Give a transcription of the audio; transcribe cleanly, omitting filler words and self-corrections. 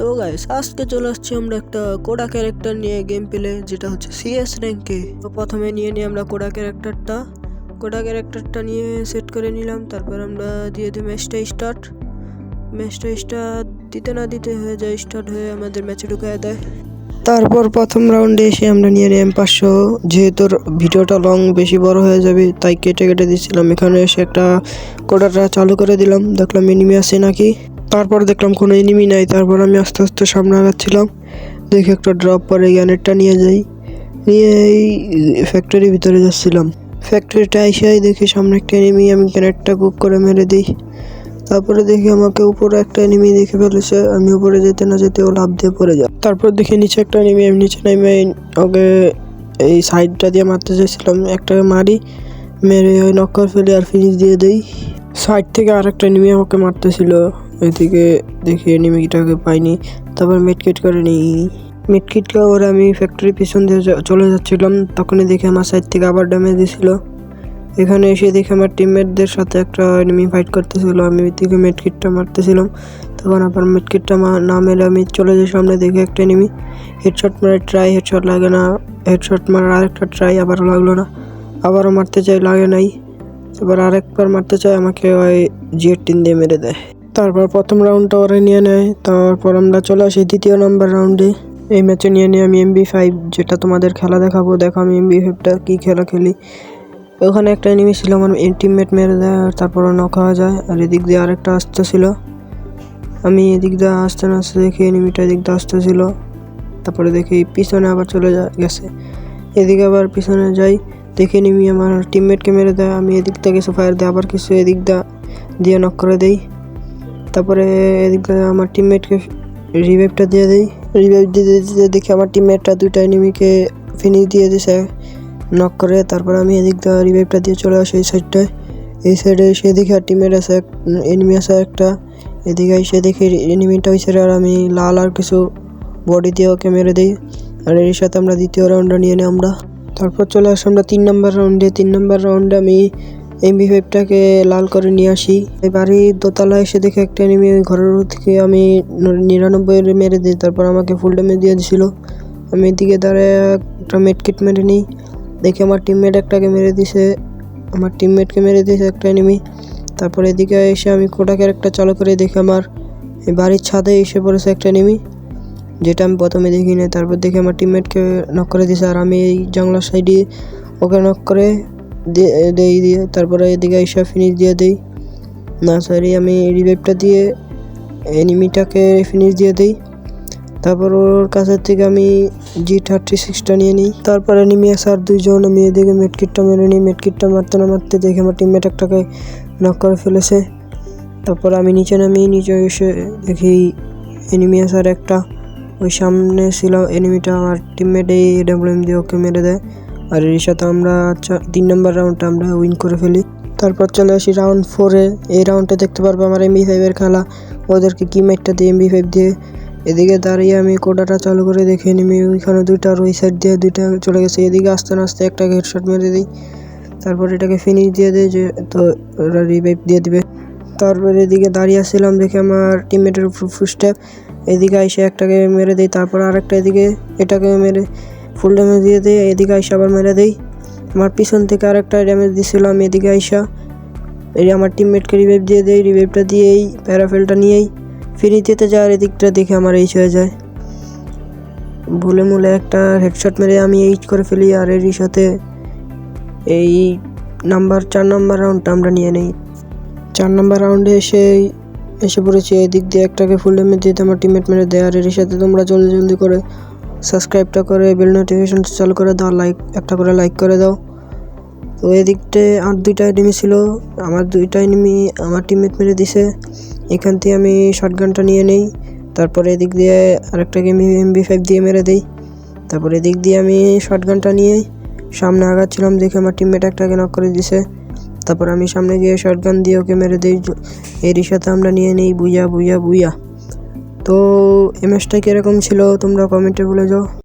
তো গাইস আজকে চলে আসছি আমরা একটা কোডা ক্যারেক্টার নিয়ে গেম প্লে, যেটা হচ্ছে সিএস র্যাঙ্কে। তো প্রথমে নিয়ে নিই আমরা কোডা ক্যারেক্টারটা নিয়ে সেট করে নিলাম। তারপর আমরা দিয়ে দিই ম্যাচটা স্টার্ট দিতে না দিতে হয়ে যায় স্টার্ট হয়ে আমাদের ম্যাচে ঢুকায় দেয়। তারপর প্রথম রাউন্ডে এসে আমরা নিয়ে নিই M500। যেহেতু ভিডিওটা লং বেশি বড় হয়ে যাবে তাই কেটে দিচ্ছিলাম। এখানে এসে একটা কোডাটা চালু করে দিলাম, দেখলাম এনিমি আছে নাকি। তারপর দেখলাম কোনো এনিমি নাই। তারপর আমি আস্তে আস্তে সামনে আগাচ্ছিলাম, দেখে একটা ড্রপ পরে গ্যানেটটা নিয়ে এই ফ্যাক্টরির ভিতরে যাচ্ছিলাম। ফ্যাক্টরিটা এসেই দেখি সামনে একটা এনিমি, আমি গ্যানেটটা কুক করে মেরে দিই। তারপরে দেখি আমাকে উপরে একটা এনিমি দেখে ফেলেছে, আমি উপরে যেতে না যেতে ও লাফ দিয়ে পড়ে যায়। তারপর দেখি নিচে একটা এনিমি, আমি নিচে নেমে ওকে এই সাইডটা দিয়ে মারতে চাইছিলাম, একটাকে মারি, মেরে ওই নক করে ফেলি আর ফিনিশ দিয়ে দেই। সাইড থেকে আরেকটা এনিমি আমাকে মারতেছিল, এদিকে দেখি এনিমিটাকে পাইনি। তারপর মেডকিট করে নিই, মেডকিটকে ওরা আমি ফ্যাক্টরির পিছন দিয়ে চলে যাচ্ছিলাম, তখনই দেখি আমার সাইড থেকে আবার ড্যামেজ দিছিল। এখানে এসে দেখি আমার টিমমেটদের সাথে একটা এনিমি ফাইট করতেছিল, আমি ওইদিকে মেডকিটটা মারতেছিলাম। তখন আবার মেডকিটটা না মেরে আমি চলে যাই সামনে, দেখি একটা এনিমি হেডশট মারে ট্রাই, হেডশট লাগে না, হেডশট মারার আরেকটা ট্রাই, আবারও লাগলো না, আবারও মারতে চাই, লাগে নাই। এবার আরেকবার মারতে চাই, আমাকে ওই G18 দিয়ে মেরে দেয়। তারপর প্রথম রাউন্ডটা ওরা নিয়ে নেয়। তারপর আমরা চলে আসি দ্বিতীয় নম্বর রাউন্ডে। এই ম্যাচে নিয়ে নিই আমি MB5, যেটা তোমাদের খেলা দেখাবো। দেখো আমি MB5টা কী খেলা খেলি। ওখানে একটা এনিমি ছিল, আমার টিমমেট মেরে দেয়, তারপর নক হয়ে যায়। আর এদিক দিয়ে আরেকটা আসতেছিল, আমি এদিক দিয়ে আসতে না আসতে দেখি এনিমিটা এদিক দিয়ে আসতেছিল। তারপরে দেখি পিছনে আবার চলে গেছে, এদিকে আবার পিছনে যাই, দেখে এনিমি আমার টিমমেটকে মেরে দেয়। আমি এদিক থেকে কিছু ফায়ার দিই, আবার কিছু এদিক দিয়ে নক করে দেই। তারপরে এদিক দিয়ে আমার টিমমেটকে রিভাইভটা দিয়ে দেই। রিভাইভ দিয়ে দেখি আমার টিমমেটটা দুইটা এনিমিকে ফিনিশ দিয়ে দিছে নক করে। তারপর আমি এদিক দিয়ে রিভাইভটা দিয়ে চলে আসি এই সাইডটায়। এই সাইডে এসে দেখি আর টিমমেট আছে, এনিমি আছে একটা। এদিকে এসে দেখি এনিমিটা ওই সাইডে, আর আমি লাল আর কিছু বডি দিয়ে ওকে মেরে দিই। আর এর সাথে আমরা দ্বিতীয় রাউন্ডটা নিয়ে নিই আমরা। তারপর চলে আসি আমরা 3 নম্বর রাউন্ডে আমি MB5টাকে লাল করে নিয়ে আসি। বাড়ি দোতলায় এসে দেখে একটা এনিমি ওই ঘরের থেকে আমি 99 মেরে দিই। তারপর আমাকে ফুল ড্যামেজ দিয়ে দিছিল। আমি এদিকে দাঁড়ায় একটা মেডকিট মেরে নিই, দেখে আমার টিমমেট একটাকে মেরে দিছে, আমার টিমমেটকে মেরে দিয়েছে একটা এনিমি। তারপর এদিকে এসে আমি কোডা ক্যারেক্টার চালু করে দেখি আমার এই বাড়ির ছাদে এসে পড়েছে একটা এনিমি, যেটা আমি প্রথমে দেখি না। তারপর দেখে আমার টিমমেটকে নক করে দিয়েছে, আর আমি এই জানলার সাইডে ওকে নক করে দিয়ে তারপরে এদিকে এসে ফিনিশ দিয়ে দেই। না সরি, আমি রিভাইভটা দিয়ে এনিমিটাকে ফিনিশ দিয়ে দেই। তারপর ওর কাছের থেকে আমি G36টা নিয়ে নিই। তারপর এনিমি আছে আর দুইজন, আমি এদিকে মেডকিটটা মেরে নিই। মেডকিটটা মারতে না মারতে দেখে আমার টিমমেট একটাকে নক করে ফেলেছে। তারপর আমি নিচে এসে দেখি এনিমি আছে আর একটা, ওই সামনে ছিল এনিমিটা, আমার টিমমেট এই AWM দিয়ে ওকে মেরে দেয়। আর এর সাথে আমরা 3 নম্বর রাউন্ডটা আমরা উইন করে ফেলি। তারপর চলে আসি রাউন্ড 4-এ। এই রাউন্ডে দেখতে পারবো আমার MB5 খেলা, ওদেরকে কি ম্যাচটা দিয়ে MB5 দিয়ে। এদিকে দাঁড়িয়ে আমি কোডাটা চালু করে দেখে এনিমি ওইখানে দুইটা, আর ওই সাইড দিয়ে দুইটা চলে গেছে। এদিকে আস্তে না আস্তে একটাকে হেডশট মেরে দিই। তারপর এটাকে ফিনিশ দিয়ে দেয়, যে তো ওরা রিভাইভ দিয়ে দিবে। তারপর এদিকে দাঁড়িয়ে আসছিলাম, দেখে আমার টিমমেটের উপর ফুটস্টেপ, এদিকে এসে একটাকে মেরে দেই। তারপর আরেকটা এদিকে এটাকে মেরে ফুল ড্যামেজ দিয়ে দেয়। এদিকে আইসা আবার মেরে দেই, আমার পিছন থেকে আরেকটা ড্যামেজ দিছিল। আমি এদিকে আইসা আমার টিমমেটকে রিভাইভ দিয়ে দেই, রিভাইভটা দিয়েই প্যারাফেলটা নিয়েই ফিনিশ দিতে যায়। আর এদিকটা দেখে আমার এইচ হয়ে যায়, ভুলে মুলে একটা হেডশট মেরে আমি এইচ করে ফেলি। আর এরই সাথে এই 4 নম্বর রাউন্ডটা আমরা নিয়ে নিই। 4 নম্বর রাউন্ডে এসে পড়েছি, এদিক দিয়ে একটাকে ফুল ড্যামেজ দিতে আমার টিমমেট মেরে দেয়। আর এর সাথে তোমরা জলদি করে সাবস্ক্রাইবটা করে বেল নোটিফিকেশন চালু করে দাও, একটা করে লাইক করে দাও। তো এদিকটায় আর দুইটা এনিমি ছিল, আমার দুইটা এনিমি আমার টিমমেট মেরে দিছে। এখান থেকে আমি শটগানটা নিয়ে নেই। তারপরে এদিক দিয়ে আরেকটাকে MB5 দিয়ে মেরে দিই। তারপরে এদিক দিয়ে আমি শটগানটা নিয়ে সামনে আগাচ্ছিলাম, দেখে আমার টিমমেট একটাকে নক করে দিছে। তারপর আমি সামনে গিয়ে শটগান দিয়ে ওকে মেরে দিই। এরই সাথে আমরা নিয়ে নিই বুইয়া। তো এই ম্যাচটা কীরকম ছিল তোমরা কমেন্টে বলে যাও।